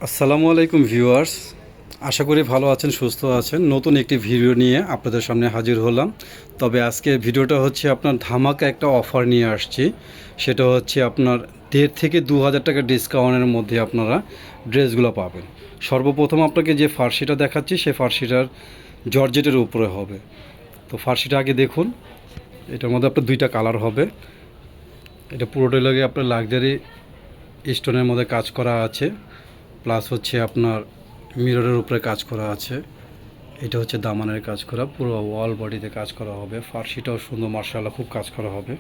আসসালামু আলাইকুম ভিউয়ার্স, আশা করি ভালো আছেন, সুস্থ আছেন। নতুন একটি ভিডিও নিয়ে আপনাদের সামনে হাজির হলাম। তবে আজকে ভিডিওটা হচ্ছে আপনার ধামাকা একটা অফার নিয়ে আসছি। সেটা হচ্ছে আপনার 1,500 থেকে 2,000 টাকা ডিসকাউন্টের মধ্যে আপনারা ড্রেসগুলো পাবেন। সর্বপ্রথম আপনাকে যে ফার্সিটা দেখাচ্ছি সে ফার্সিটার জর্জেটের উপরে হবে। তো ফার্সিটা আগে দেখুন। এটার মধ্যে আপনার দুইটা কালার হবে। এটা পুরোটাই লাগে আপনার লাক্সারি স্টোনের মধ্যে কাজ করা আছে, প্লাস হচ্ছে আপনার মিররের উপরে কাজ করা আছে। এটা হচ্ছে দামানের কাজ করা, পুরো ওয়াল বডিতে কাজ করা হবে। ফার্সিটাও সুন্দর, মার্শাল্লাহ খুব কাজ করা হবে।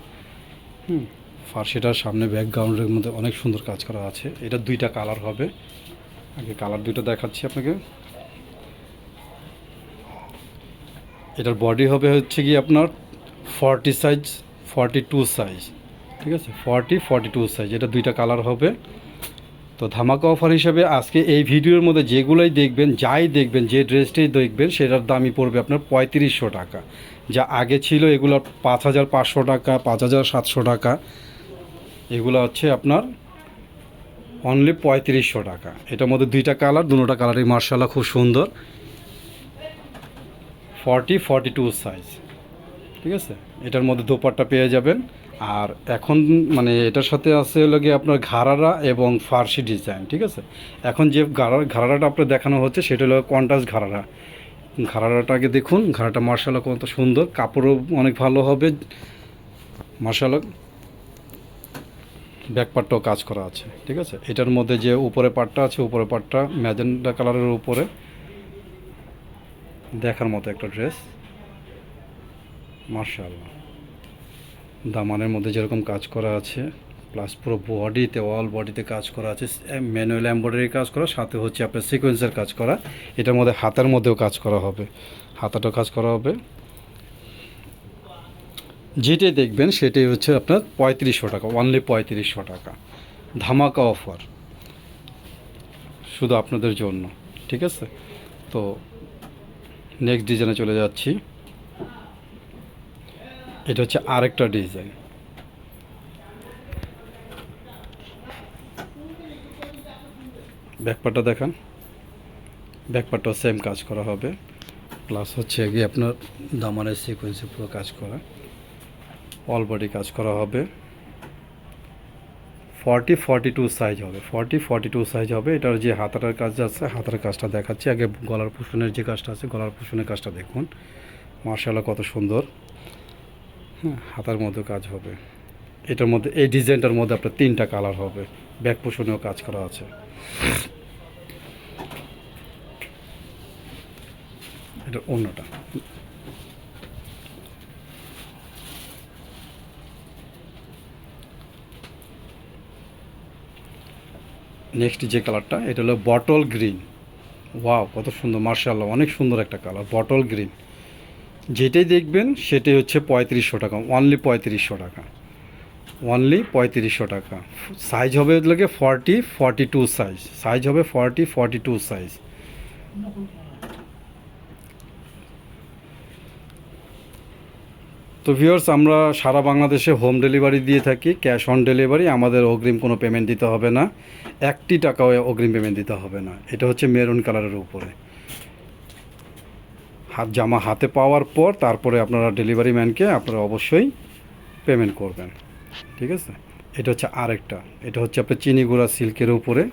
ফার্সিটার সামনে ব্যাকগ্রাউন্ডের মধ্যে অনেক সুন্দর কাজ করা আছে। এটা দুইটা কালার হবে। আগে কালার দুইটা দেখাচ্ছি আপনাকে। এটার বডি হবে হচ্ছে কি আপনার 40 সাইজ, 42 সাইজ, ঠিক আছে, 42 সাইজ। এটা দুইটা কালার হবে। তো ধামাকা অফার হিসেবে আজকে এই ভিডিওর মধ্যে যেগুলোই দেখবেন, যে ড্রেসটাই দেখবেন, সেটার দামই পড়বে আপনার 3500 টাকা। যা আগে ছিল এগুলো 5500 টাকা, 5700 টাকা, এগুলো হচ্ছে আপনার অনলি 3500 টাকা। এটার মধ্যে দুইটা কালার, দুটোটা কালারই মার্শাল্লাহ খুব সুন্দর। 42 সাইজ, ঠিক আছে। এটার মধ্যে দোপাট্টা পেয়ে যাবেন। আর এখন মানে এটার সাথে আছে হলো গিয়ে আপনার ঘাড়ারা এবং ফার্সি ডিজাইন, ঠিক আছে। এখন যে ঘাড়ারাটা আপনার দেখানো হচ্ছে সেটা হলো কন্ট্রাস্ট ঘাড়ারা। ঘাড়ারাটা আগে দেখুন। ঘাড়াটা মার্শাল্লাহ কত সুন্দর, কাপড়ও অনেক ভালো হবে মার্শাল্লাহ। ব্যাক পার্টটাও কাজ করা আছে, ঠিক আছে। এটার মধ্যে যে উপরে পার্টটা আছে, উপরে পার্টটা ম্যাজেন্টা কালারের উপরে, দেখার মতো একটা ড্রেস মার্শাল্লাহ। দামানের মধ্যে যেরকম কাজ করা আছে, প্লাস পুরো বডিতে, অল বডিতে কাজ করা আছে, ম্যানুয়াল এমব্রয়ডারি কাজ করা, সাথে হচ্ছে আপনার সিকোয়েন্সের কাজ করা। এটার মধ্যে হাতার মধ্যেও কাজ করা হবে, হাতাটাও কাজ করা হবে। যেটাই দেখবেন সেটাই হচ্ছে আপনার 3500 টাকা, অনলি 3500 টাকা। ধামাকা অফার শুধু আপনাদের জন্য, ঠিক আছে। তো নেক্সট ডিজাইনে চলে যাচ্ছি। এটা হচ্ছে আরেকটা ডিজাইন। ব্যাকপার্টটা দেখান। ব্যাকপার্টটাও সেম কাজ করা হবে, প্লাস হচ্ছে গিয়ে আপনার দামানের সিকোয়েন্সে পুরো কাজ করা, অল বডি কাজ করা হবে। 42 সাইজ হবে, 42 সাইজ হবে। এটার যে হাতাটার কাজ আছে, হাতার কাজটা দেখাচ্ছি। আগে গলার পুষনের যে কাজটা আছে, গলার পুষনের কাজটা দেখুন, মার্শাল্লাহ কত সুন্দর। হ্যাঁ, হাতার মধ্যে কাজ হবে। এটার মধ্যে, এই ডিজাইনটার মধ্যে আপনার তিনটা কালার হবে। ব্যাক পুষনেও কাজ করা আছে। এটা অন্যটা। নেক্সট যে কালারটা, এটা হলো বটল গ্রিন। ওয়াও, কত সুন্দর, মার্শাল্লাহ অনেক সুন্দর একটা কালার, বটল গ্রিন। যেটাই দেখবেন সেটাই হচ্ছে 3500 টাকা, অনলি 3500 টাকা, অনলি 3500 টাকা। সাইজ হবে লাগে 42 সাইজ, সাইজ হবে 42 সাইজ। তো ভিউয়ার্স, আমরা সারা বাংলাদেশে হোম ডেলিভারি দিয়ে থাকি, ক্যাশ অন ডেলিভারি। আমাদের অগ্রিম কোনো পেমেন্ট দিতে হবে না, 1 টাকাও অগ্রিম পেমেন্ট দিতে হবে না। এটা হচ্ছে মেরুন কালারের উপরে। জামা হাতে পাওয়ার পর তারপরে আপনারা ডেলিভারি ম্যানকে আপনারা অবশ্যই পেমেন্ট করবেন, ঠিক আছে। এটা হচ্ছে আরেকটা। এটা হচ্ছে আপনার চিনিগুড়া সিল্কের উপরে।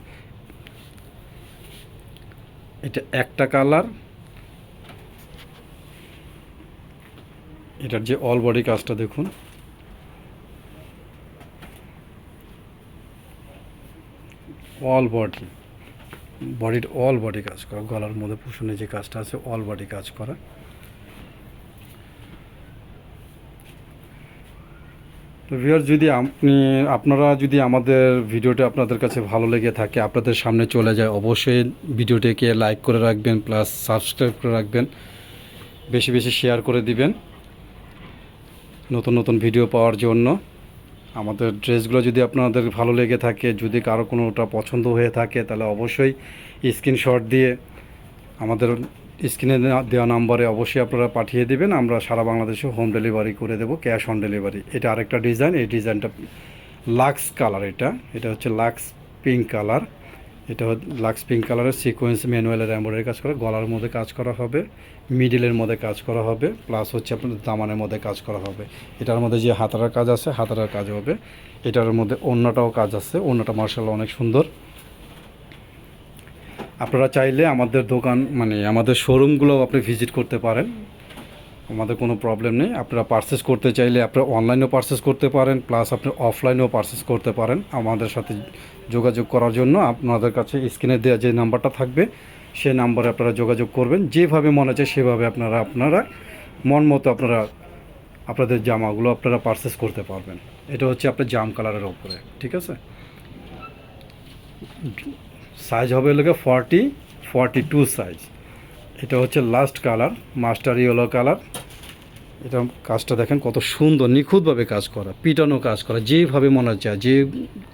এটা একটা কালার। এটার যে অল বডি কাজটা দেখুন, অল বডি, বডির অল বডি কাজ করা। গলার মধ্যে পুষণে যে কাজটা আছে, অল বডি কাজ করা। তো ভিউয়ার, যদি আপনারা যদি আমাদের ভিডিওটা আপনাদের কাছে ভালো লেগে থাকে, আপনাদের সামনে চলে যায়, অবশ্যই ভিডিওটিকে লাইক করে রাখবেন, প্লাস সাবস্ক্রাইব করে রাখবেন, বেশি বেশি শেয়ার করে দিবেন নতুন নতুন ভিডিও পাওয়ার জন্য। আমাদের ড্রেসগুলো যদি আপনাদের ভালো লেগে থাকে, যদি কারো কোনোটা পছন্দ হয়ে থাকে, তাহলে অবশ্যই স্ক্রিনশট দিয়ে আমাদের স্ক্রিনে দেওয়া নাম্বারে অবশ্যই আপনারা পাঠিয়ে দেবেন। আমরা সারা বাংলাদেশে হোম ডেলিভারি করে দেবো, ক্যাশ অন ডেলিভারি। এটা আরেকটা ডিজাইন। এই ডিজাইনটা লাক্স কালার। এটা হচ্ছে লাক্স পিঙ্ক কালার। এটা লাক্স পিঙ্ক কালারের সিকোয়েন্স ম্যানুয়ালের এমব্রয়ডারি কাজ করা, গলার মধ্যে কাজ করা হবে, মিডিলের মধ্যে কাজ করা হবে, প্লাস হচ্ছে আপনার দামানের মধ্যে কাজ করা হবে। এটার মধ্যে যে হাতারার কাজ আছে হাতারার কাজ হবে। এটার মধ্যে ওড়নাটাও কাজ আছে, ওড়নাটা মার্শাল্লাহ অনেক সুন্দর। আপনারা চাইলে আমাদের দোকান মানে আমাদের শোরুমগুলোও আপনি ভিজিট করতে পারেন, আমাদের কোনো প্রবলেম নেই। আপনারা পারচেস করতে চাইলে আপনারা অনলাইনেও পারচেস করতে পারেন, প্লাস আপনি অফলাইনেও পারচেস করতে পারেন। আমাদের সাথে যোগাযোগ করার জন্য আপনাদের কাছে স্ক্রিনে দেওয়া যে নাম্বারটা থাকবে সেই নাম্বারে আপনারা যোগাযোগ করবেন। যেভাবে মনে চায় সেভাবে আপনারা মন মতো আপনাদের জামাগুলো আপনারা পারচেস করতে পারবেন। এটা হচ্ছে আপনার জাম কালারের ওপরে, ঠিক আছে। সাইজ হবে লোকে 42 সাইজ। এটা হচ্ছে last colour master yellow colour. এটা কাজটা দেখেন কত সুন্দর নিখুঁতভাবে কাজ করা, পিটানো কাজ করা, যেভাবে মনে চায় যে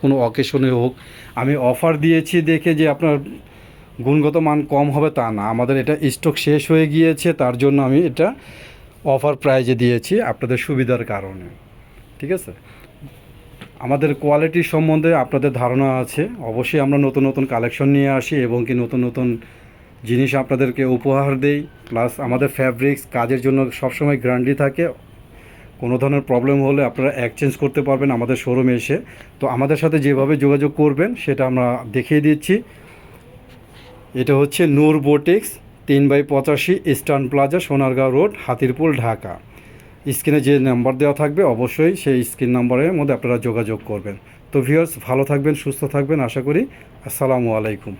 কোনো অকেশনে হোক। আমি অফার দিয়েছি দেখে যে আপনার গুণগত মান কম হবে তা না, আমাদের এটা স্টক শেষ হয়ে গিয়েছে, তার জন্য আমি এটা অফার প্রাইজে দিয়েছি আপনাদের সুবিধার কারণে, ঠিক আছে। আমাদের কোয়ালিটি সম্বন্ধে আপনাদের ধারণা আছে, অবশ্যই আমরা নতুন নতুন কালেকশন নিয়ে আসি এবং কি নতুন নতুন জিনিস আপনাদেরকে উপহার দেই। প্লাস আমাদের ফ্যাব্রিক্স কাজের জন্য সবসময় গ্যারান্টি থাকে, কোনো ধরনের প্রবলেম হলে আপনারা এক্সচেঞ্জ করতে পারবেন আমাদের শোরুমে এসে। তো আমাদের সাথে যেভাবে যোগাযোগ করবেন সেটা আমরা দেখিয়ে দিচ্ছি। এটা হচ্ছে Noor boutiques 3/85 eastern plaza, Sonargaon road, Hatirpul, Dhaka. স্ক্রিনে যে নাম্বার দেওয়া থাকবে অবশ্যই সেই স্ক্রিন নাম্বারের মধ্যে আপনারা যোগাযোগ করবেন। তো ভিউয়ার্স, ভালো থাকবেন, সুস্থ থাকবেন আশা করি। আসসালামু আলাইকুম।